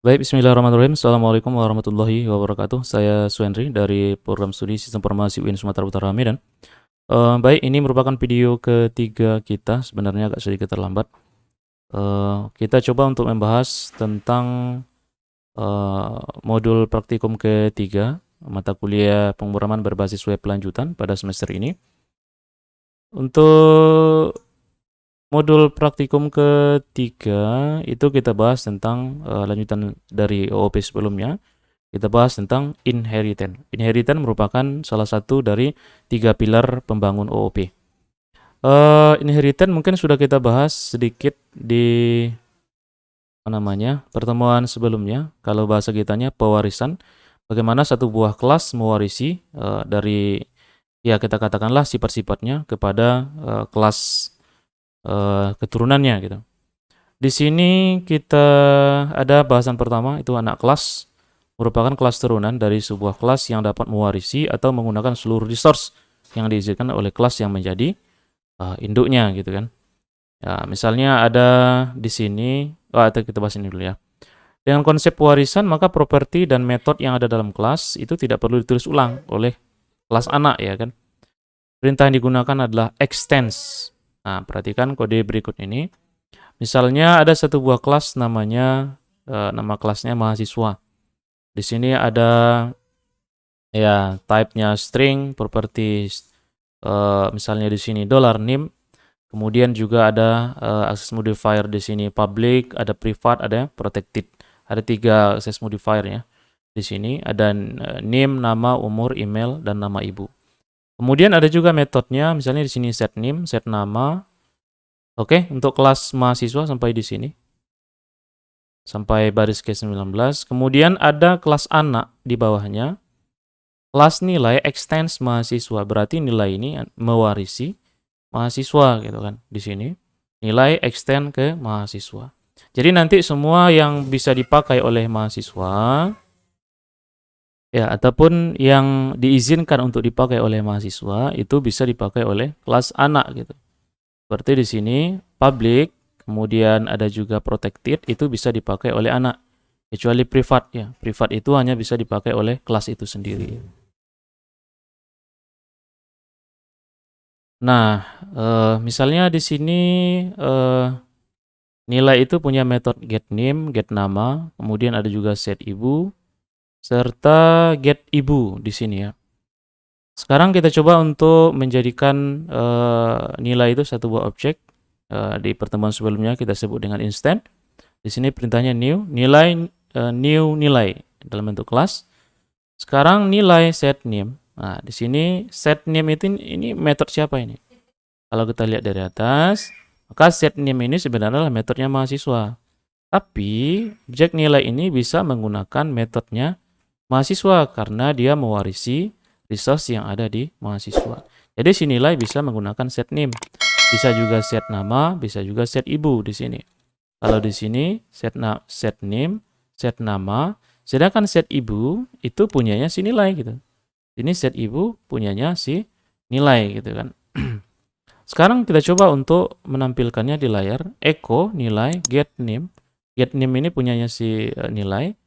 Baik, bismillahirrahmanirrahim. Assalamualaikum warahmatullahi wabarakatuh. Saya Suhendri dari program studi Sistem Informasi UIN Sumatera Utara Medan. Baik, ini merupakan video ketiga kita, sebenarnya agak sedikit terlambat. Kita coba untuk membahas tentang modul praktikum ketiga, mata kuliah pemrograman berbasis web lanjutan pada semester ini. Untuk modul praktikum ketiga itu kita bahas tentang lanjutan dari OOP sebelumnya. Kita bahas tentang inheritance. Inheritance merupakan salah satu dari 3 pilar pembangun OOP. Inheritance mungkin sudah kita bahas sedikit di pertemuan sebelumnya. Kalau bahasa kitanya pewarisan, bagaimana satu buah kelas mewarisi dari kita katakanlah sifat-sifatnya kepada kelas keturunannya gitu. Di sini kita ada bahasan pertama, itu anak kelas merupakan kelas turunan dari sebuah kelas yang dapat mewarisi atau menggunakan seluruh resource yang diizinkan oleh kelas yang menjadi induknya gitu kan. Ya, misalnya ada di sini, atau kita bahas ini dulu ya. Dengan konsep pewarisan, maka properti dan metode yang ada dalam kelas itu tidak perlu ditulis ulang oleh kelas anak ya kan. Perintah yang digunakan adalah extends. Nah, perhatikan kode berikut ini. Misalnya ada satu buah kelas namanya nama kelasnya mahasiswa. Di sini ada type-nya string, properties misalnya di sini $name. Kemudian juga ada access modifier di sini public, ada private, ada protected. Ada 3 access modifier ya. Di sini ada name, nama, umur, email, dan nama ibu. Kemudian ada juga metodenya, misalnya di sini set name, set nama. Oke, untuk kelas mahasiswa sampai di sini. Sampai baris ke-19. Kemudian ada kelas anak di bawahnya. Kelas nilai extends mahasiswa, berarti nilai ini mewarisi mahasiswa gitu kan. Di sini nilai extend ke mahasiswa. Jadi nanti semua yang bisa dipakai oleh mahasiswa ataupun yang diizinkan untuk dipakai oleh mahasiswa itu bisa dipakai oleh kelas anak gitu. Seperti di sini public, kemudian ada juga protected, itu bisa dipakai oleh anak. Kecuali private ya. Private itu hanya bisa dipakai oleh kelas itu sendiri. Nah, misalnya di sini nilai itu punya metode getName, getNama, kemudian ada juga setIbu, serta getIbu di sini ya. Sekarang kita coba untuk menjadikan nilai itu satu buah objek. Di pertemuan sebelumnya kita sebut dengan instant. Di sini perintahnya new, nilai new nilai dalam bentuk kelas. Sekarang nilai set name. Nah, di sini set name itu ini metode siapa ini? Kalau kita lihat dari atas, maka set name ini sebenarnya adalah metodenya mahasiswa. Tapi objek nilai ini bisa menggunakan metodenya mahasiswa karena dia mewarisi resource yang ada di mahasiswa. Jadi si nilai bisa menggunakan set name. Bisa juga set nama, bisa juga set ibu di sini. Kalau di sini set name, set nama, sedangkan set ibu itu punyanya si nilai gitu. Ini set ibu punyanya si nilai gitu kan. Sekarang kita coba untuk menampilkannya di layar. Echo nilai get name. Get name ini punyanya si nilai.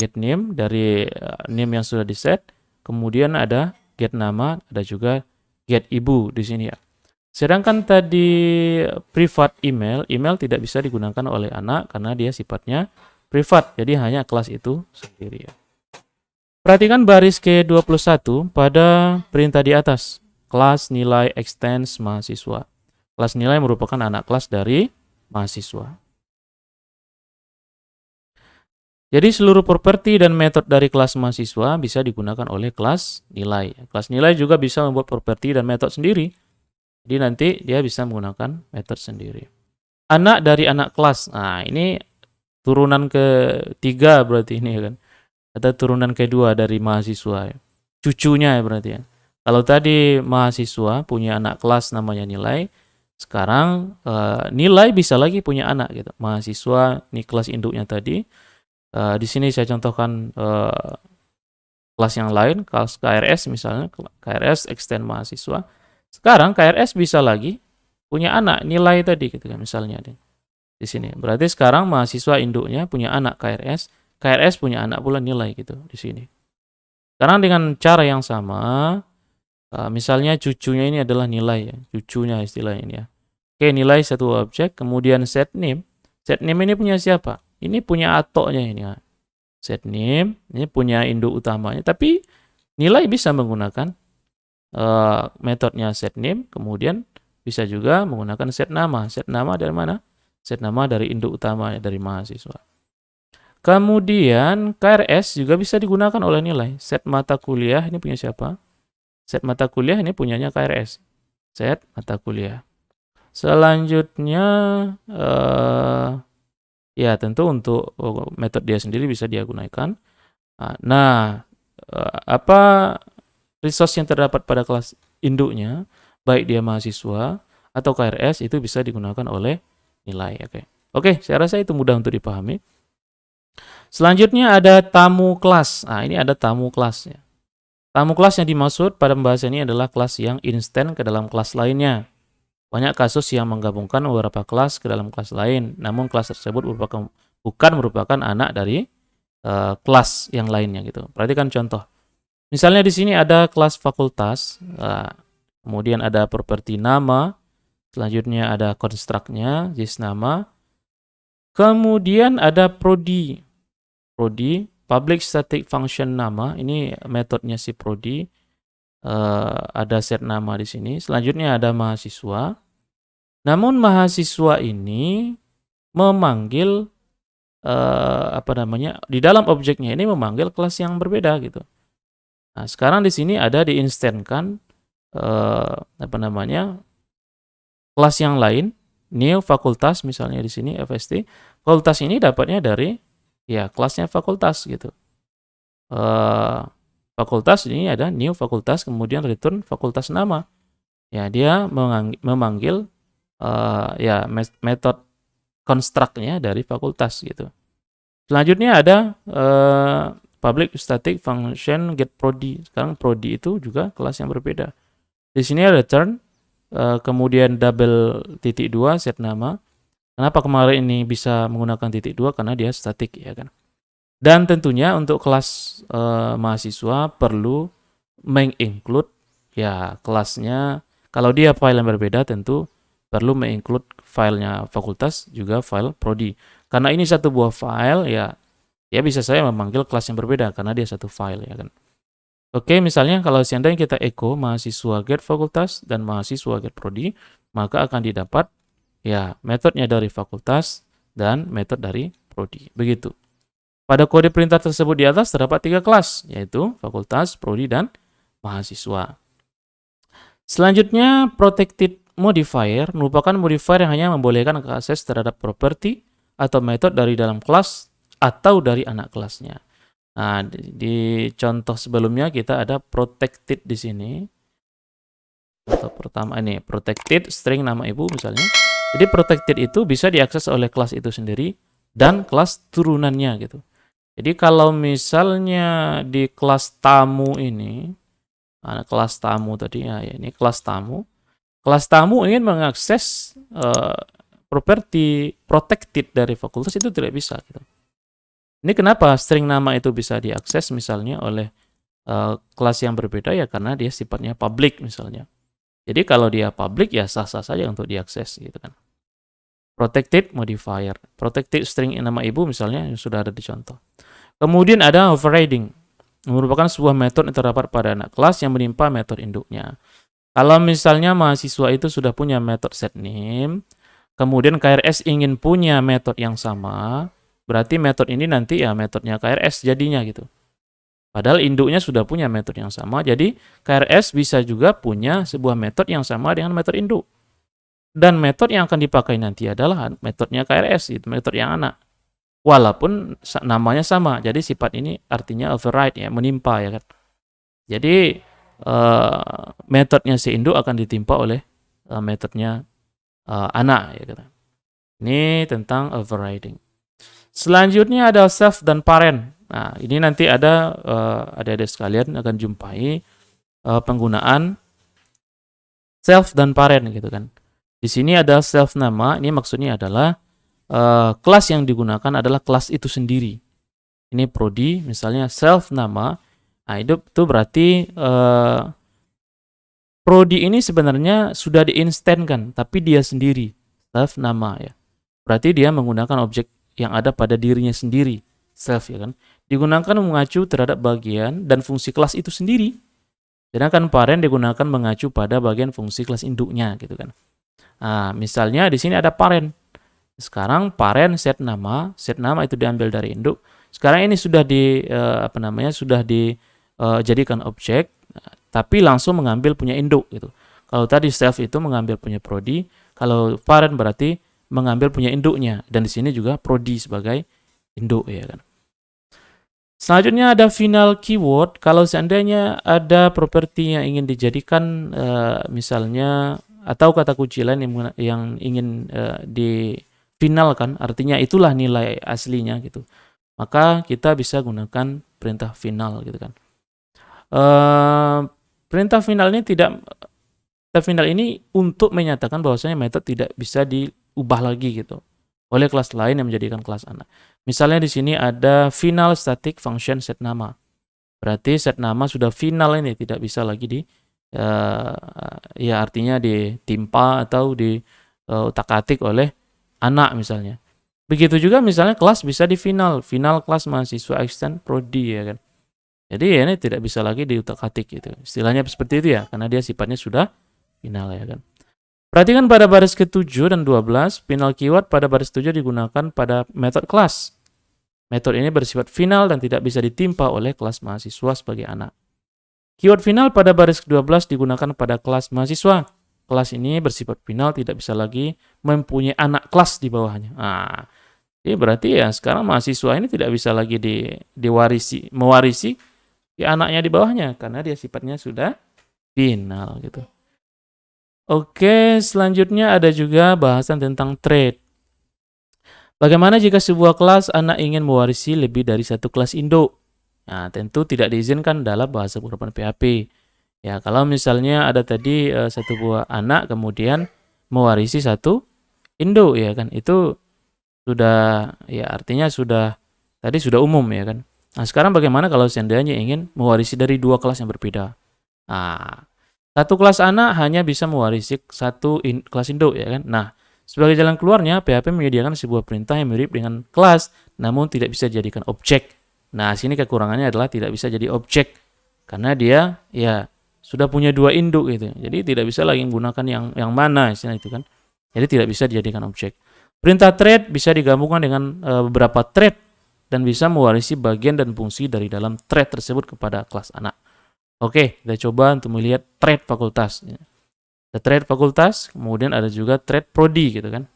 Get name dari name yang sudah di set. Kemudian ada get nama, ada juga get ibu di sini ya. Sedangkan tadi private email tidak bisa digunakan oleh anak karena dia sifatnya privat, jadi hanya kelas itu sendiri ya. Perhatikan baris ke-21 pada perintah di atas. Kelas nilai extends mahasiswa. Kelas nilai merupakan anak kelas dari mahasiswa. Jadi seluruh properti dan metode dari kelas mahasiswa bisa digunakan oleh kelas nilai. Kelas nilai juga bisa membuat properti dan metode sendiri. Jadi nanti dia bisa menggunakan metode sendiri. Anak dari anak kelas. Nah, ini turunan ketiga berarti ini ya kan. Atau turunan kedua dari mahasiswa. Ya. Cucunya ya berarti ya. Kalau tadi mahasiswa punya anak kelas namanya nilai, sekarang nilai bisa lagi punya anak gitu. Mahasiswa ini kelas induknya tadi. Di sini saya contohkan kelas yang lain, kelas KRS misalnya, KRS extend mahasiswa. Sekarang KRS bisa lagi punya anak nilai tadi gitu kan misalnya di sini. Berarti sekarang mahasiswa induknya punya anak KRS KRS punya anak pula nilai gitu di sini. Sekarang dengan cara yang sama, misalnya cucunya ini adalah nilai ya, cucunya istilahnya ini ya. Oke, nilai satu objek, kemudian set name. Set name ini punya siapa? Ini punya atoknya ini ya. Set name, ini punya induk utamanya, tapi nilai bisa menggunakan metodenya set name, kemudian bisa juga menggunakan set nama. Set nama dari mana? Set nama dari induk utamanya, dari mahasiswa. Kemudian KRS juga bisa digunakan oleh nilai. Set mata kuliah ini punya siapa? Set mata kuliah ini punyanya KRS. Set mata kuliah. Selanjutnya, ya tentu untuk metode dia sendiri bisa dia gunakan. Nah, apa resource yang terdapat pada kelas induknya, baik dia mahasiswa atau KRS, itu bisa digunakan oleh nilai. Oke, saya rasa itu mudah untuk dipahami. Selanjutnya ada tamu kelas. Nah, ini ada tamu kelas ya. Tamu kelas yang dimaksud pada pembahasan ini adalah kelas yang instan ke dalam kelas lainnya. Banyak kasus yang menggabungkan beberapa kelas ke dalam kelas lain, namun kelas tersebut bukan merupakan anak dari kelas yang lainnya gitu. Perhatikan contoh. Misalnya di sini ada kelas fakultas, kemudian ada properti nama, selanjutnya ada konstruknya, JIS nama, kemudian ada prodi, public static function nama, ini metodenya si prodi, ada set nama di sini. Selanjutnya ada mahasiswa. Namun mahasiswa ini memanggil di dalam objeknya ini memanggil kelas yang berbeda gitu. Nah, sekarang di sini ada diinstankan kelas yang lain, new fakultas misalnya di sini FST. Fakultas ini dapatnya dari ya kelasnya fakultas gitu. Fakultas ini ada new fakultas, kemudian return fakultas nama. Ya, dia memanggil metode construct-nya dari fakultas gitu. Selanjutnya ada public static function get prodi. Sekarang prodi itu juga kelas yang berbeda. Di sini ada return, kemudian double titik 2 set nama. Kenapa kemarin ini bisa menggunakan titik 2? Karena dia static ya kan. Dan tentunya untuk kelas mahasiswa perlu menginclude ya kelasnya. Kalau dia file yang berbeda tentu perlu menginclude filenya fakultas juga file prodi. Karena ini satu buah file ya bisa saya memanggil kelas yang berbeda karena dia satu file ya kan. Oke, misalnya kalau seandainya kita echo mahasiswa get fakultas dan mahasiswa get prodi, maka akan didapat ya metodenya dari fakultas dan metode dari prodi. Begitu. Pada kode perintah tersebut di atas terdapat 3 kelas, yaitu fakultas, prodi, dan mahasiswa. Selanjutnya, protected modifier merupakan modifier yang hanya membolehkan akses terhadap properti atau metode dari dalam kelas atau dari anak kelasnya. Nah, di contoh sebelumnya kita ada protected di sini. Contoh pertama ini protected string nama ibu misalnya. Jadi protected itu bisa diakses oleh kelas itu sendiri dan kelas turunannya gitu. Jadi kalau misalnya di kelas tamu ini, kelas tamu tadi ya ini kelas tamu. Kelas tamu ingin mengakses properti protected dari fakultas itu tidak bisa gitu. Ini kenapa string nama itu bisa diakses misalnya oleh kelas yang berbeda ya karena dia sifatnya public misalnya. Jadi kalau dia public ya sah-sah saja untuk diakses gitu kan. Protected modifier, protected string nama ibu misalnya yang sudah ada di contoh. Kemudian ada overriding, merupakan sebuah metode yang terdapat pada anak kelas yang menimpa metode induknya. Kalau misalnya mahasiswa itu sudah punya metode set name, kemudian KRS ingin punya metode yang sama, berarti metode ini nanti ya metodenya KRS jadinya gitu. Padahal induknya sudah punya metode yang sama, jadi KRS bisa juga punya sebuah metode yang sama dengan metode induk. Dan metode yang akan dipakai nanti adalah metodenya KRS, itu metode yang anak. Walaupun namanya sama, jadi sifat ini artinya override ya, menimpa ya kan. Jadi metodenya si induk akan ditimpa oleh metodenya anak ya kan. Ini tentang overriding. Selanjutnya ada self dan parent. Nah, ini nanti ada adik-adik sekalian akan jumpai penggunaan self dan parent gitu kan. Di sini ada self nama, ini maksudnya adalah kelas yang digunakan adalah kelas itu sendiri. ini prodi, misalnya self nama. Nah, itu berarti prodi ini sebenarnya sudah diinstankan, tapi dia sendiri, self nama ya. Berarti dia menggunakan objek yang ada pada dirinya sendiri, self ya kan. Digunakan mengacu terhadap bagian dan fungsi kelas itu sendiri. Sedangkan parent digunakan mengacu pada bagian fungsi kelas induknya gitu kan. Nah, misalnya di sini ada parent. Sekarang parent set nama itu diambil dari induk. Sekarang ini sudah sudah dijadikan objek, tapi langsung mengambil punya induk gitu. Kalau tadi self itu mengambil punya prodi, kalau parent berarti mengambil punya induknya, dan di sini juga prodi sebagai induk ya kan. Selanjutnya ada final keyword. Kalau seandainya ada properti yang ingin dijadikan misalnya, atau kata kunci lain yang ingin difinalkan, artinya itulah nilai aslinya gitu, maka kita bisa gunakan perintah final gitu kan. Perintah final ini untuk menyatakan bahwasanya metode tidak bisa diubah lagi gitu oleh kelas lain yang menjadikan kelas anak. Misalnya di sini ada final static function set nama. Berarti set nama sudah final, ini tidak bisa lagi ya artinya ditimpa atau utak-atik oleh anak misalnya. Begitu juga misalnya kelas bisa di final kelas mahasiswa extend prodi ya kan. Jadi ya ini tidak bisa lagi diutak-atik gitu. Istilahnya seperti itu ya, karena dia sifatnya sudah final ya kan. Perhatikan pada baris ke-7 dan 12, final keyword pada baris 7 digunakan pada method kelas. Metode ini bersifat final dan tidak bisa ditimpa oleh kelas mahasiswa sebagai anak. Keyword final pada baris ke-12 digunakan pada kelas mahasiswa. Kelas ini bersifat final, tidak bisa lagi mempunyai anak kelas di bawahnya. Nah, ini berarti ya sekarang mahasiswa ini tidak bisa lagi mewarisi anaknya di bawahnya, karena dia sifatnya sudah final gitu. Oke, selanjutnya ada juga bahasan tentang trait. Bagaimana jika sebuah kelas anak ingin mewarisi lebih dari satu kelas induk? Nah, tentu tidak diizinkan dalam bahasa pemrograman PHP. Ya, kalau misalnya ada tadi satu buah anak kemudian mewarisi satu induk ya kan, itu sudah ya artinya tadi sudah umum ya kan. Nah, sekarang bagaimana kalau seandainya ingin mewarisi dari dua kelas yang berbeda? Nah, satu kelas anak hanya bisa mewarisi satu kelas induk ya kan. Nah, sebagai jalan keluarnya, PHP menyediakan sebuah perintah yang mirip dengan kelas, namun tidak bisa dijadikan objek. Nah, sini kekurangannya adalah tidak bisa jadi objek, karena dia ya sudah punya dua induk gitu. Jadi tidak bisa lagi menggunakan yang mana istilah itu kan. Jadi tidak bisa dijadikan objek. Perintah thread bisa digabungkan dengan beberapa thread dan bisa mewarisi bagian dan fungsi dari dalam thread tersebut kepada kelas anak. Oke, kita coba untuk melihat thread fakultas. Ada thread fakultas, kemudian ada juga thread prodi gitu kan.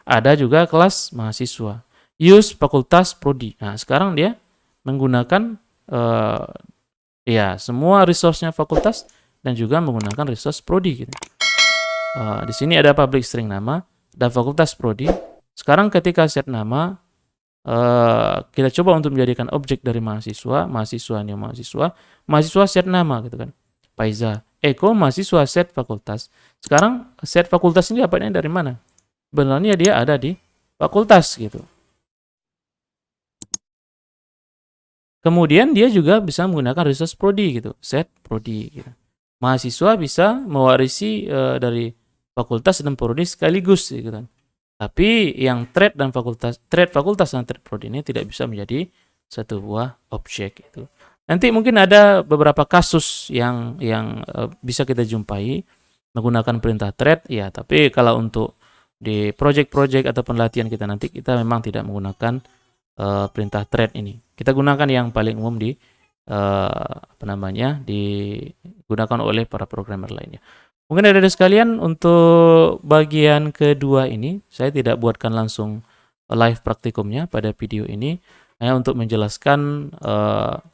Ada juga kelas mahasiswa. Use fakultas prodi. Nah, sekarang dia menggunakan semua resource-nya fakultas dan juga menggunakan resource prodi gitu. Di sini ada public string nama, ada fakultas prodi. Sekarang ketika set nama, kita coba untuk menjadikan objek dari mahasiswa set nama gitu kan. Faiza, Eko mahasiswa set fakultas. Sekarang set fakultas ini dapatnya dari mana? Sebenarnya dia ada di fakultas gitu. Kemudian dia juga bisa menggunakan resource prodi gitu, set prodi gitu. Mahasiswa bisa mewarisi dari fakultas dan prodi sekaligus gitu kan. Tapi yang thread fakultas dan thread prodi ini tidak bisa menjadi satu buah objek itu. Nanti mungkin ada beberapa kasus yang bisa kita jumpai menggunakan perintah thread ya, tapi kalau untuk di project-project atau latihan kita nanti kita memang tidak menggunakan perintah thread ini. Kita gunakan yang paling umum digunakan oleh para programmer lainnya. Mungkin ada sekalian untuk bagian kedua ini saya tidak buatkan langsung live praktikumnya pada video ini, hanya untuk menjelaskan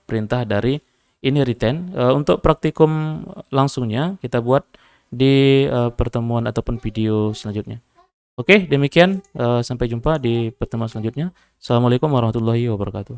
perintah dari inheritance. Untuk praktikum langsungnya kita buat di pertemuan ataupun video selanjutnya. Oke, demikian, sampai jumpa di pertemuan selanjutnya. Assalamualaikum warahmatullahi wabarakatuh.